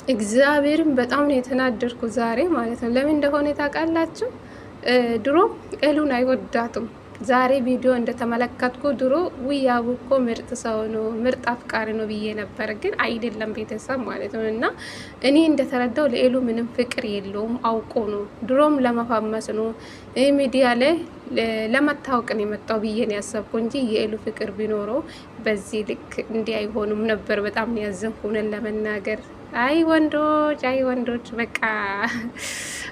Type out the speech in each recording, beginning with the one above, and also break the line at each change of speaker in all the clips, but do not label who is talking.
እግዚአብሔርን በጣም ነው የተናደድኩ ዛሬ ማለት ነው። ለምን እንደሆነ ታውቃላችሁ? ድሮ ኤሉን አይወዳትም። ዛሬ ቪዲዮ እንደተመለከትኩ ድሮ ውያቡ እኮ ምርጥ ሰው ነው፣ ምርጥ አፍቃሪ ነው ብዬ ነበር፣ ግን አይደለም ቤተሰብ ማለት ነው። እና እኔ እንደተረዳው ለኤሉ ምንም ፍቅር የለውም፣ አውቆ ነው። ድሮም ለመፋመስ ነው፣ ሚዲያ ላይ ለመታወቅ ነው የመጣው ብዬ ነው ያሰብኩ እንጂ የኤሉ ፍቅር ቢኖረው በዚህ ልክ እንዲህ አይሆኑም ነበር። በጣም ነው ያዘንኩንን ለመናገር። አይ ወንዶች በቃ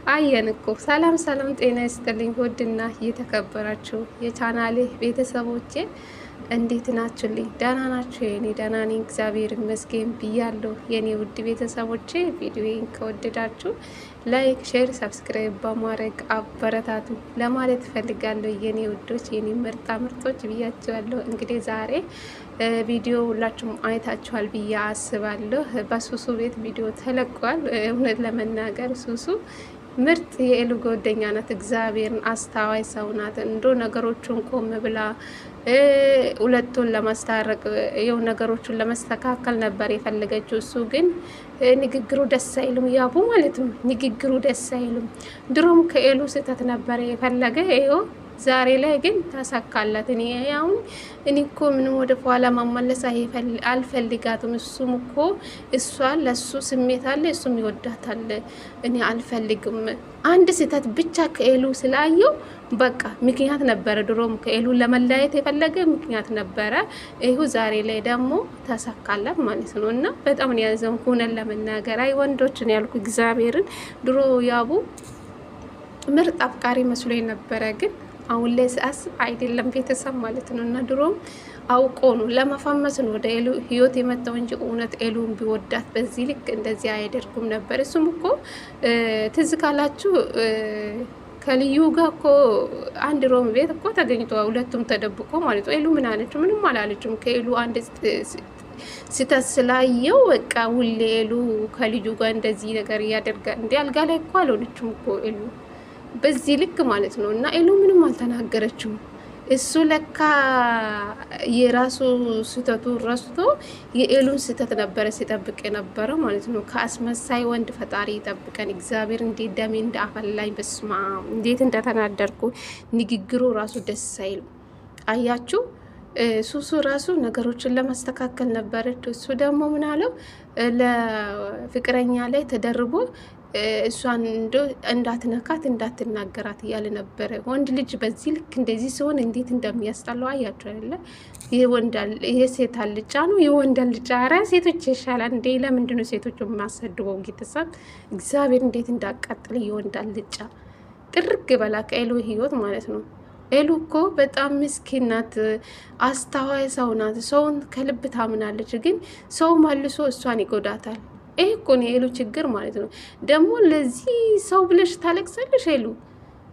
አየን እኮ። ሰላም ሰላም፣ ጤና ይስጥልኝ ውድና እየተከበራችሁ የቻናሌ ቤተሰቦቼ እንዴት ናችሁልኝ? ደህና ናችሁ? የኔ ደህና ነኝ እግዚአብሔር ይመስገን ብያለሁ። የኔ ውድ ቤተሰቦቼ ቪዲዮን ከወደዳችሁ ላይክ፣ ሼር፣ ሰብስክራይብ በማድረግ አበረታቱ ለማለት ፈልጋለሁ። የኔ ውዶች፣ የኔ ምርጣ ምርጦች ብያችኋለሁ። እንግዲህ ዛሬ ቪዲዮ ሁላችሁም አይታችኋል ብዬ አስባለሁ። በሱሱ ቤት ቪዲዮ ተለቋል። እውነት ለመናገር ሱሱ ምርጥ የኤሉ ጓደኛ ናት። እግዚአብሔርን አስተዋይ ሰው ናት። እንዶ ነገሮቹን ቆም ብላ ሁለቱን ለማስታረቅ የው ነገሮቹን ለመስተካከል ነበር የፈለገችው። እሱ ግን ንግግሩ ደስ አይልም፣ ያቡ ማለት ነው። ንግግሩ ደስ አይልም። ድሮም ከኤሉ ስህተት ነበር የፈለገ ይኸው ዛሬ ላይ ግን ተሳካላት። እኔ እኮ ምንም ወደ ኋላ ማመለስ አልፈልጋትም። እሱም እኮ እሷ ለሱ ስሜት አለ፣ እሱም ይወዳታል። እኔ አልፈልግም። አንድ ስህተት ብቻ ከኤሉ ስላየው በቃ ምክንያት ነበረ። ድሮም ከኤሉ ለመለያየት የፈለገ ምክንያት ነበረ። ይሁ ዛሬ ላይ ደግሞ ተሳካላት ማለት ነው። እና በጣም ነው ያዘንኩ ሆነን ለመናገር። አይ ወንዶችን ያልኩ እግዚአብሔርን ድሮ ያቡ ምርጥ አፍቃሪ መስሎ ነበረ ግን አሁን ላይ ሳስብ አይደለም ቤተሰብ ማለት ነው። እና ድሮም አውቆ ነው ለመፋመስ ነው ወደ ኤሉ ህይወት የመጣው እንጂ እውነት ኤሉን ቢወዳት በዚህ ልክ እንደዚህ አያደርጉም ነበር። እሱም እኮ ትዝ ካላችሁ ከልዩ ጋር እኮ አንድ ሮም ቤት እኮ ተገኝተዋል፣ ሁለቱም ተደብቆ ማለት ነው። ኤሉ ምን አለችው? ምንም አላለችም። ከኤሉ አንድ ስህተት ስላየው በቃ ሁሌ ኤሉ ከልዩ ጋር እንደዚህ ነገር እያደርጋል። እንዲ አልጋ ላይ እኮ አልሆነችም እኮ ኤሉ በዚህ ልክ ማለት ነው። እና ኤሉ ምንም አልተናገረችም። እሱ ለካ የራሱ ስህተቱ ረስቶ የኤሉን ስህተት ነበረ ሲጠብቅ የነበረ ማለት ነው። ከአስመሳይ ወንድ ፈጣሪ ይጠብቀን እግዚአብሔር። እንዴት ደሜ እንዳፈላኝ በስማ እንዴት እንደተናደርኩ። ንግግሩ ራሱ ደስ አይልም። አያችሁ ሱሱ ራሱ ነገሮችን ለማስተካከል ነበረች። እሱ ደግሞ ምን አለው ለፍቅረኛ ላይ ተደርቦ እሷን እንዳትነካት እንዳትናገራት እያለ ነበረ። ወንድ ልጅ በዚህ ልክ እንደዚህ ሲሆን እንዴት እንደሚያስጠላው አያቸው አይደለ? ይሄ ሴት አልጫ ነው፣ የወንድ አልጫ። ኧረ ሴቶች ይሻላል እንዴ! ለምንድነው ሴቶች የማሰድበው? ጌተሰብ እግዚአብሔር እንዴት እንዳቃጥል የወንድ አልጫ። ጥርግ በላ ከኤሉ ህይወት ማለት ነው። ኤሉ እኮ በጣም ምስኪን ናት፣ አስተዋይ ሰው ናት። ሰውን ከልብ ታምናለች፣ ግን ሰው መልሶ እሷን ይጎዳታል። ይህ እኮ ነው የኤሉ ችግር ማለት ነው። ደግሞ ለዚህ ሰው ብለሽ ታለቅሳለሽ ኤሉ።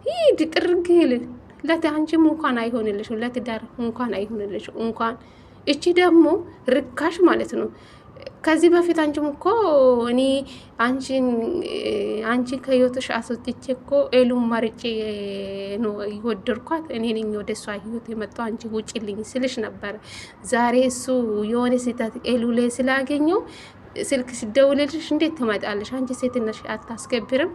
ይህ ጥርግል ለአንቺም እንኳን አይሆንልሽ፣ ለትዳር እንኳን አይሆንልሽ። እንኳን እቺ ደግሞ ርካሽ ማለት ነው። ከዚህ በፊት አንቺም እኮ እኔ አንቺን ከህይወትሽ አስወጥቼ እኮ ኤሉን መርጬ ነው የወደድኳት፣ እኔ ነኝ ወደ እሷ ህይወት የመጣው፣ አንቺ ውጭልኝ ስልሽ ነበር። ዛሬ እሱ የሆነ ስህተት ኤሉ ላይ ስላገኘው ስልክ ሲደውልልሽ እንዴት ትመጣለሽ? አንቺ ሴትነሽ አታስከብርም?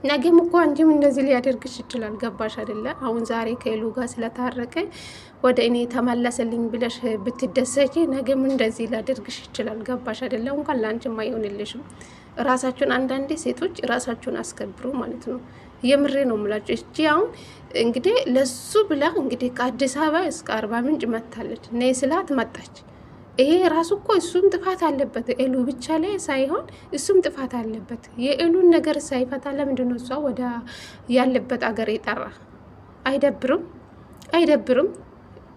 ነገም እኮ አንቺም እንደዚህ ሊያደርግሽ ይችላል። ገባሽ አይደለ? አሁን ዛሬ ከኤሉ ጋር ስለታረቀ ወደ እኔ ተመለሰልኝ ብለሽ ብትደሰች ነገም እንደዚህ ሊያደርግሽ ይችላል። ገባሽ አይደለ? እንኳን ለአንቺም አይሆንልሽም። ራሳችሁን አንዳንዴ ሴቶች ራሳችሁን አስከብሩ ማለት ነው። የምሬ ነው የምላችሁ። እቺ አሁን እንግዲህ ለሱ ብላ እንግዲህ ከአዲስ አበባ እስከ አርባ ምንጭ መታለች። ነይ ስላት መጣች። ይሄ ራሱ እኮ እሱም ጥፋት አለበት። ኤሉ ብቻ ላይ ሳይሆን እሱም ጥፋት አለበት። የኤሉን ነገር ሳይፈታ ለምንድነው እሷ ወደ ያለበት አገር የጠራ? አይደብርም? አይደብርም?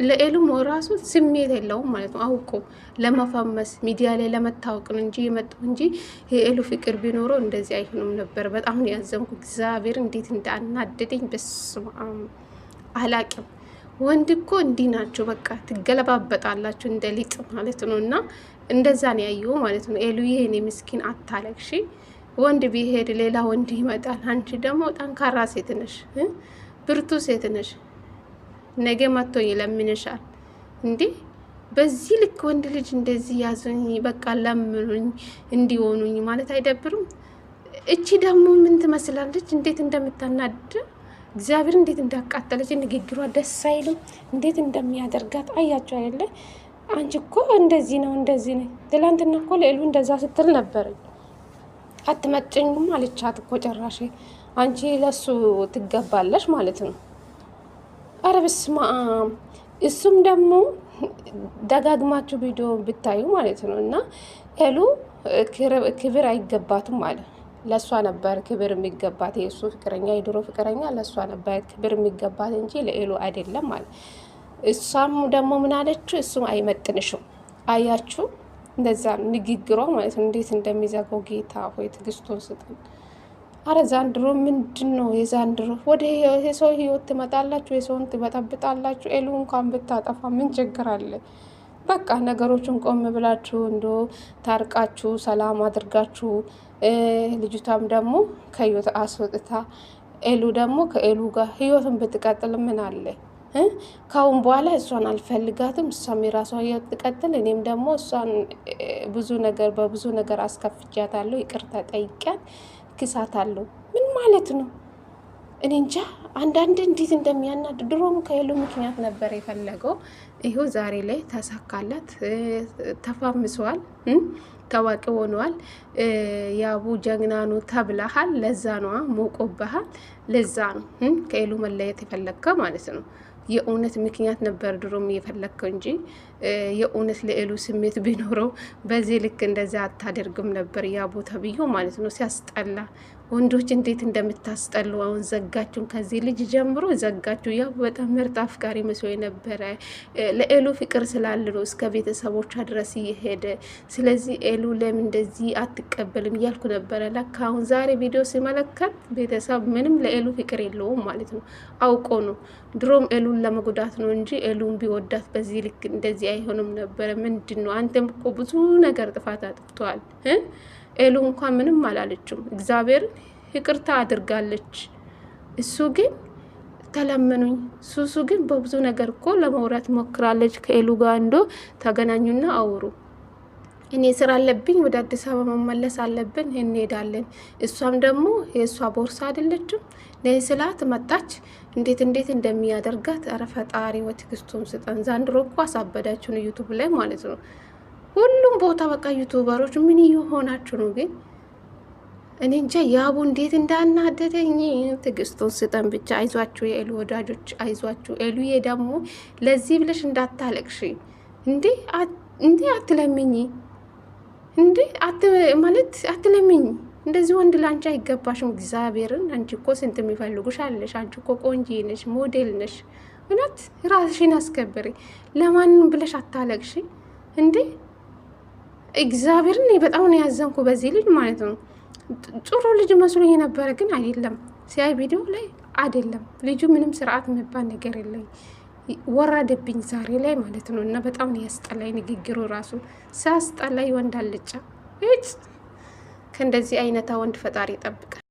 ለኤሉም ራሱ ስሜት የለውም ማለት ነው። አውቆ ለመፈመስ ሚዲያ ላይ ለመታወቅ ነው እንጂ የመጣው እንጂ የኤሉ ፍቅር ቢኖረው እንደዚህ አይሆንም ነበር። በጣም ነው ያዘንኩ። እግዚአብሔር እንዴት እንዳናደደኝ በስመ አብ አላቅም። ወንድ እኮ እንዲህ ናቸው። በቃ ትገለባበጣላችሁ እንደ ሊጥ ማለት ነው። እና እንደዛ ነው ያየው ማለት ነው። ኤሉ ይሄኔ ምስኪን አታለቅሺ። ወንድ ቢሄድ ሌላ ወንድ ይመጣል። አንቺ ደግሞ ጠንካራ ሴት ነሽ፣ ብርቱ ሴት ነሽ። ነገ መጥቶ ይለምንሻል። እንዴ በዚህ ልክ ወንድ ልጅ እንደዚህ ያዙኝ በቃ ለምኑኝ እንዲሆኑኝ ማለት አይደብርም? እቺ ደግሞ ምን ትመስላለች? እንዴት እንደምታናድ እግዚአብሔር እንዴት እንዳቃጠለች ንግግሯ ደስ አይልም? እንዴት እንደሚያደርጋት አያቸው አይደለ? አንቺ እኮ እንደዚህ ነው እንደዚህ ነው። ትላንትና እኮ ለኤሉ እንደዛ ስትል ነበረኝ። አትመጭኝም አለቻት እኮ ጨራሽ። አንቺ ለሱ ትገባለሽ ማለት ነው። አረ በስመ አብ። እሱም ደግሞ ደጋግማችሁ ቪዲዮ ብታዩ ማለት ነው እና ኤሉ ክብር አይገባትም ማለት ለእሷ ነበር ክብር የሚገባት። የእሱ ፍቅረኛ የድሮ ፍቅረኛ ለእሷ ነበር ክብር የሚገባት እንጂ ለኤሉ አይደለም ማለት። እሷም ደግሞ ምን አለችው? እሱም አይመጥንሽም። አያችሁ እንደዛ ንግግሯ ማለት ነው እንዴት እንደሚዘጋው። ጌታ ሆይ ትዕግስቱን ስጠን። አረ ዛንድሮ ምንድን ነው የዛንድሮ? ወደ የሰው ህይወት ትመጣላችሁ፣ የሰውን ትበጠብጣላችሁ። ኤሉ እንኳን ብታጠፋ ምን ችግር አለ? በቃ ነገሮችን ቆም ብላችሁ እንዶ ታርቃችሁ ሰላም አድርጋችሁ ልጅቷም ደግሞ ከህይወት አስወጥታ ኤሉ ደግሞ ከኤሉ ጋር ህይወትን ብትቀጥል ምን አለ? ካሁን በኋላ እሷን አልፈልጋትም፣ እሷም የራሷ ህይወት ትቀጥል። እኔም ደግሞ እሷን በብዙ ነገር አስከፍቻታለሁ፣ ይቅርታ ጠይቂያት ክሳታለሁ። ምን ማለት ነው? እኔ እንጃ። አንዳንድ እንዴት እንደሚያናድ። ድሮም ከኤሉ ምክንያት ነበር የፈለገው። ይኸው ዛሬ ላይ ተሳካላት። ተፋምሰዋል፣ ታዋቂ ሆነዋል። ያቡ ጀግናኑ ተብለሃል። ለዛ ነዋ ሞቆበሃል። ለዛ ነው ከኤሉ መለየት የፈለግከ ማለት ነው። የእውነት ምክንያት ነበር ድሮም እየፈለግከው እንጂ የእውነት ለኤሉ ስሜት ቢኖረው በዚህ ልክ እንደዛ አታደርግም ነበር። ያ ቦታ ብዮ ማለት ነው። ሲያስጠላ ወንዶች እንዴት እንደምታስጠሉ። አሁን ዘጋችሁን፣ ከዚህ ልጅ ጀምሮ ዘጋችሁ። ያው በጣም ምርጥ አፍቃሪ መስሎ የነበረ ለኤሉ ፍቅር ስላለ ነው እስከ ቤተሰቦቿ ድረስ እየሄደ። ስለዚህ ኤሉ ለምን እንደዚህ አትቀበልም እያልኩ ነበረ። ለካ አሁን ዛሬ ቪዲዮ ሲመለከት ቤተሰብ ምንም ለኤሉ ፍቅር የለውም ማለት ነው። አውቆ ነው። ድሮም ኤሉን ለመጉዳት ነው እንጂ ኤሉን ቢወዳት በዚህ ልክ እንደዚህ አይሆንም ነበረ። ምንድን ነው? አንተም እኮ ብዙ ነገር ጥፋት አጥፍተዋል። ኤሉ እንኳን ምንም አላለችም። እግዚአብሔር ይቅርታ አድርጋለች። እሱ ግን ተለመኑኝ። ሱሱ ግን በብዙ ነገር እኮ ለመውራት ሞክራለች። ከኤሉ ጋር እንዶ ተገናኙና አውሩ። እኔ ስራ አለብኝ፣ ወደ አዲስ አበባ መመለስ አለብን፣ እንሄዳለን። እሷም ደግሞ የእሷ ቦርሳ አይደለችም ነይ ስላት መጣች። እንዴት እንደሚያደርጋት ኧረ ፈጣሪ ወትዕግስቱን ስጠን። ዛንድሮ እኮ አሳበዳችሁን ዩቱብ ላይ ማለት ነው። ሁሉም ቦታ በቃ ዩቱበሮች ምን እየሆናችሁ ነው ግን? እኔ እንጃ። ያቡ እንዴት እንዳናደደኝ። ትዕግስቱን ስጠን ብቻ። አይዟችሁ የኤሉ ወዳጆች አይዟችሁ። ኤሉዬ ደግሞ ለዚህ ብለሽ እንዳታለቅሽ እንዴ አትለምኝ እንዴ ማለት አትለምኝ። እንደዚህ ወንድ ላንቺ አይገባሽም። እግዚአብሔርን አንቺ እኮ ስንት የሚፈልጉሽ አለሽ። አንቺ እኮ ቆንጆ ነሽ፣ ሞዴል ነሽ። እውነት ራስሽን አስከብሪ። ለማንም ብለሽ አታለቅሽ እንዴ። እግዚአብሔርን በጣም ነው ያዘንኩ በዚህ ልጅ ማለት ነው። ጥሩ ልጅ መስሎኝ የነበረ ግን አይደለም። ሲያይ ቪዲዮ ላይ አይደለም ልጁ ምንም ስርዓት የሚባል ነገር የለም። ወራደብኝ ዛሬ ላይ ማለት ነው። እና በጣም ነው ያስጠላኝ ንግግሩ ራሱ ሲያስጠላኝ። ወንድ አልጫ ከእንደዚህ አይነታ ወንድ ፈጣሪ ይጠብቃል።